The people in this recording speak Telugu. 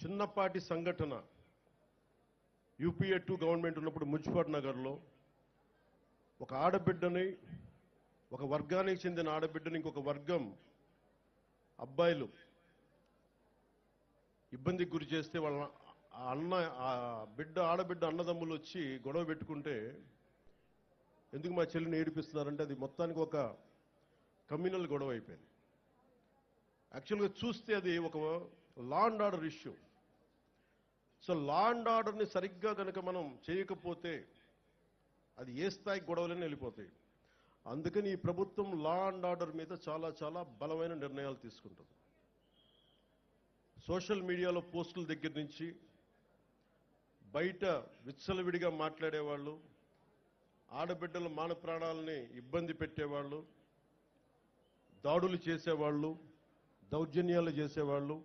చిన్నపాటి సంఘటన యూపీఏ 2 గవర్నమెంట్ ఉన్నప్పుడు మున్సిపల్ నగర్లో ఒక ఆడబిడ్డని, ఒక వర్గానికి చెందిన ఆడబిడ్డని ఇంకొక వర్గం అబ్బాయిలు ఇబ్బందికి గురి చేస్తే వాళ్ళ ఆడబిడ్డ అన్నదమ్ములు వచ్చి గొడవ పెట్టుకుంటే ఎందుకు మా చెల్లిని ఏడిపిస్తున్నారంటే అది మొత్తానికి ఒక కమ్యూనల్ గొడవ అయిపోయింది. యాక్చువల్గా చూస్తే అది ఒక law and order issue. So law and ఆర్డర్ని సరిగ్గా కనుక మనం చేయకపోతే అది ఏ స్థాయి గొడవలని వెళ్ళిపోతాయి. అందుకని ఈ ప్రభుత్వం లా అండ్ ఆర్డర్ మీద చాలా చాలా బలమైన నిర్ణయాలు తీసుకుంటుంది. సోషల్ మీడియాలో పోస్టుల దగ్గర నుంచి బయట విచ్చలవిడిగా మాట్లాడేవాళ్ళు, ఆడబిడ్డల మాన ప్రాణాలని ఇబ్బంది పెట్టేవాళ్ళు, దాడులు చేసేవాళ్ళు, దౌర్జన్యాలు చేసేవాళ్ళు,